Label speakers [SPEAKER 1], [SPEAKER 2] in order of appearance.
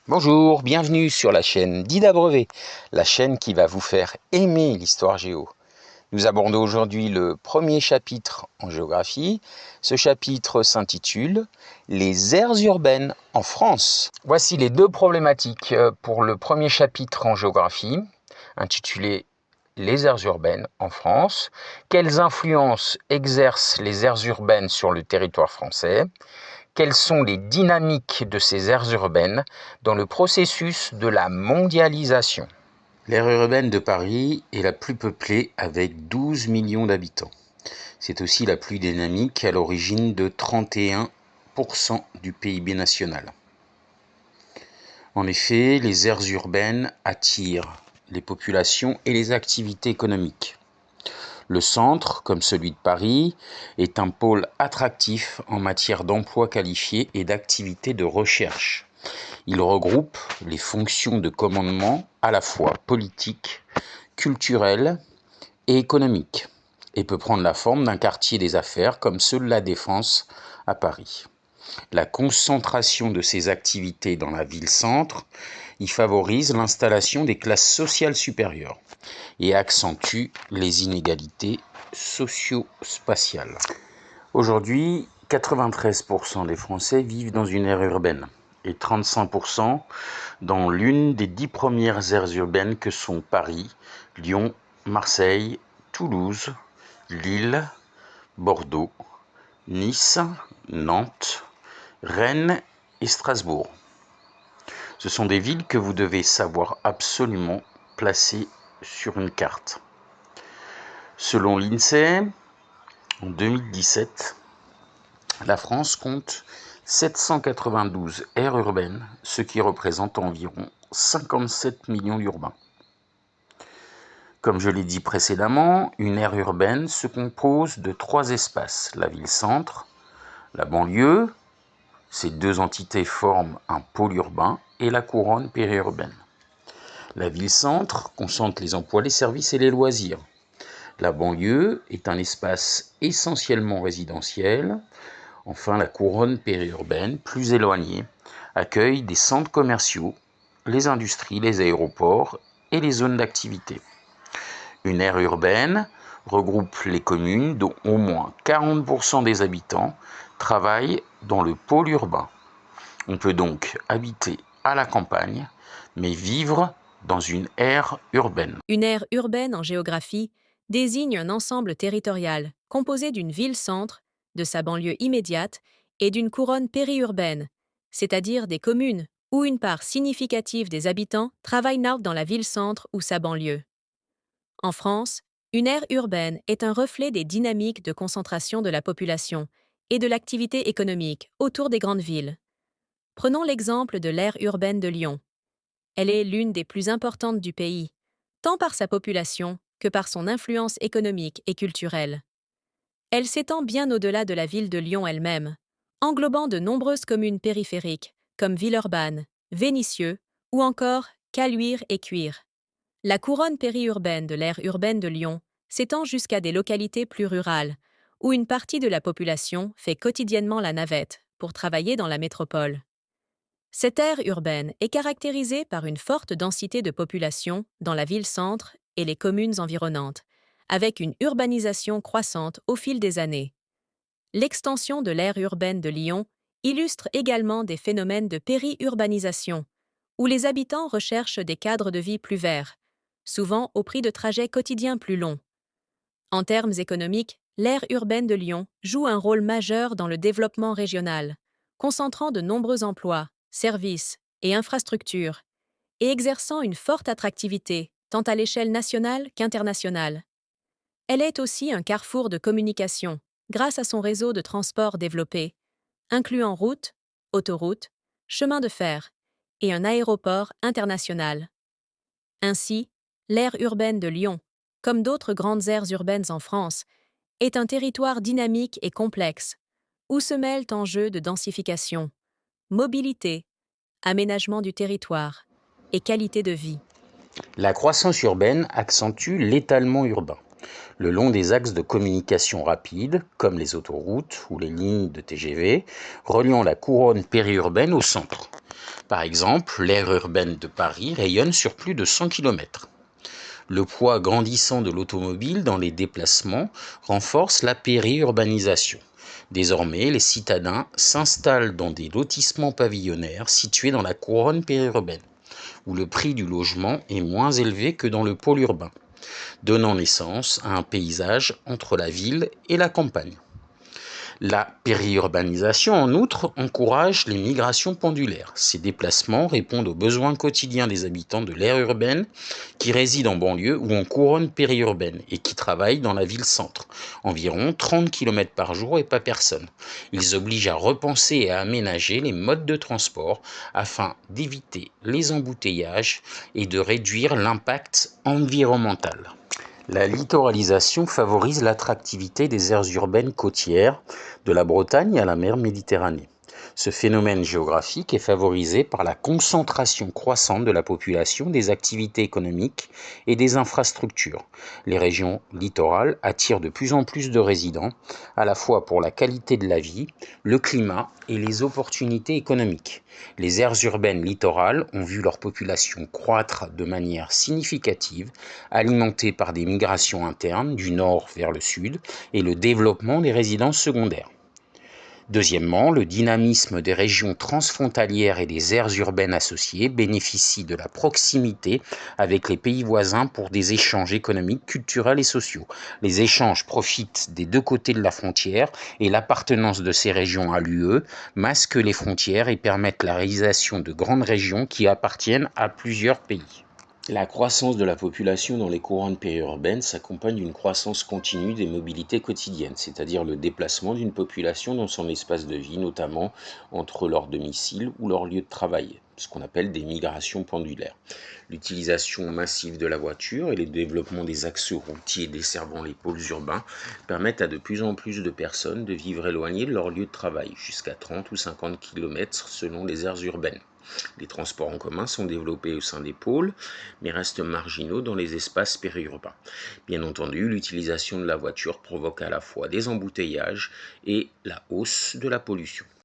[SPEAKER 1] Bonjour, bienvenue sur la chaîne Dida Brevet, la chaîne qui va vous faire aimer l'histoire géo. Nous abordons aujourd'hui le premier chapitre en géographie. Ce chapitre s'intitule « Les aires urbaines en France ». Voici les deux problématiques pour le premier chapitre en géographie, intitulé « Les aires urbaines en France ». Quelles influences exercent les aires urbaines sur le territoire français ? Quelles sont les dynamiques de ces aires urbaines dans le processus de la mondialisation ? L'aire urbaine de Paris est la plus peuplée avec 12 millions d'habitants. C'est aussi la plus dynamique à l'origine de 31% du PIB national. En effet, les aires urbaines attirent les populations et les activités économiques. Le centre, comme celui de Paris, est un pôle attractif en matière d'emplois qualifiés et d'activités de recherche. Il regroupe les fonctions de commandement à la fois politiques, culturelles et économiques et peut prendre la forme d'un quartier des affaires comme ceux de la Défense à Paris. La concentration de ces activités dans la ville-centre y favorise l'installation des classes sociales supérieures et accentue les inégalités socio-spatiales. Aujourd'hui, 93% des Français vivent dans une aire urbaine et 35% dans l'une des 10 premières aires urbaines que sont Paris, Lyon, Marseille, Toulouse, Lille, Bordeaux, Nice, Nantes, Rennes et Strasbourg. Ce sont des villes que vous devez savoir absolument placer sur une carte. Selon l'INSEE, en 2017, la France compte 792 aires urbaines, ce qui représente environ 57 millions d'urbains. Comme je l'ai dit précédemment, une aire urbaine se compose de 3 espaces, la ville-centre, la banlieue, ces deux entités forment un pôle urbain, et la couronne périurbaine. La ville-centre concentre les emplois, les services et les loisirs. La banlieue est un espace essentiellement résidentiel. Enfin, la couronne périurbaine, plus éloignée, accueille des centres commerciaux, les industries, les aéroports et les zones d'activité. Une aire urbaine regroupe les communes dont au moins 40% des habitants travaillent dans le pôle urbain. On peut donc habiter à la campagne, mais vivre dans une aire urbaine.
[SPEAKER 2] Une aire urbaine en géographie désigne un ensemble territorial composé d'une ville-centre, de sa banlieue immédiate et d'une couronne périurbaine, c'est-à-dire des communes où une part significative des habitants travaille dans la ville-centre ou sa banlieue. En France, une aire urbaine est un reflet des dynamiques de concentration de la population et de l'activité économique autour des grandes villes. Prenons l'exemple de l'aire urbaine de Lyon. Elle est l'une des plus importantes du pays, tant par sa population que par son influence économique et culturelle. Elle s'étend bien au-delà de la ville de Lyon elle-même, englobant de nombreuses communes périphériques comme Villeurbanne, Vénissieux ou encore Caluire et Cuire. La couronne périurbaine de l'aire urbaine de Lyon s'étend jusqu'à des localités plus rurales, où une partie de la population fait quotidiennement la navette pour travailler dans la métropole. Cette aire urbaine est caractérisée par une forte densité de population dans la ville-centre et les communes environnantes, avec une urbanisation croissante au fil des années. L'extension de l'aire urbaine de Lyon illustre également des phénomènes de périurbanisation, où les habitants recherchent des cadres de vie plus verts, souvent au prix de trajets quotidiens plus longs. En termes économiques, l'aire urbaine de Lyon joue un rôle majeur dans le développement régional, concentrant de nombreux emplois, services et infrastructures, et exerçant une forte attractivité tant à l'échelle nationale qu'internationale. Elle est aussi un carrefour de communication grâce à son réseau de transport développé, incluant routes, autoroutes, chemins de fer et un aéroport international. Ainsi, l'aire urbaine de Lyon, comme d'autres grandes aires urbaines en France, est un territoire dynamique et complexe, où se mêlent enjeux de densification, mobilité, aménagement du territoire et qualité de vie.
[SPEAKER 1] La croissance urbaine accentue l'étalement urbain, le long des axes de communication rapide, comme les autoroutes ou les lignes de TGV, reliant la couronne périurbaine au centre. Par exemple, l'aire urbaine de Paris rayonne sur plus de 100 km. Le poids grandissant de l'automobile dans les déplacements renforce la périurbanisation. Désormais, les citadins s'installent dans des lotissements pavillonnaires situés dans la couronne périurbaine, où le prix du logement est moins élevé que dans le pôle urbain, donnant naissance à un paysage entre la ville et la campagne. La périurbanisation, en outre, encourage les migrations pendulaires. Ces déplacements répondent aux besoins quotidiens des habitants de l'aire urbaine qui résident en banlieue ou en couronne périurbaine et qui travaillent dans la ville-centre. Environ 30 km par jour et pas personne. Ils obligent à repenser et à aménager les modes de transport afin d'éviter les embouteillages et de réduire l'impact environnemental. La littoralisation favorise l'attractivité des aires urbaines côtières, de la Bretagne à la mer Méditerranée. Ce phénomène géographique est favorisé par la concentration croissante de la population, des activités économiques et des infrastructures. Les régions littorales attirent de plus en plus de résidents, à la fois pour la qualité de la vie, le climat et les opportunités économiques. Les aires urbaines littorales ont vu leur population croître de manière significative, alimentée par des migrations internes du nord vers le sud et le développement des résidences secondaires. Deuxièmement, le dynamisme des régions transfrontalières et des aires urbaines associées bénéficie de la proximité avec les pays voisins pour des échanges économiques, culturels et sociaux. Les échanges profitent des deux côtés de la frontière et l'appartenance de ces régions à l'UE masque les frontières et permettent la réalisation de grandes régions qui appartiennent à plusieurs pays. La croissance de la population dans les couronnes périurbaines s'accompagne d'une croissance continue des mobilités quotidiennes, c'est-à-dire le déplacement d'une population dans son espace de vie, notamment entre leur domicile ou leur lieu de travail, ce qu'on appelle des migrations pendulaires. L'utilisation massive de la voiture et le développement des axes routiers desservant les pôles urbains permettent à de plus en plus de personnes de vivre éloignées de leur lieu de travail, jusqu'à 30 ou 50 km selon les aires urbaines. Les transports en commun sont développés au sein des pôles, mais restent marginaux dans les espaces périurbains. Bien entendu, l'utilisation de la voiture provoque à la fois des embouteillages et la hausse de la pollution.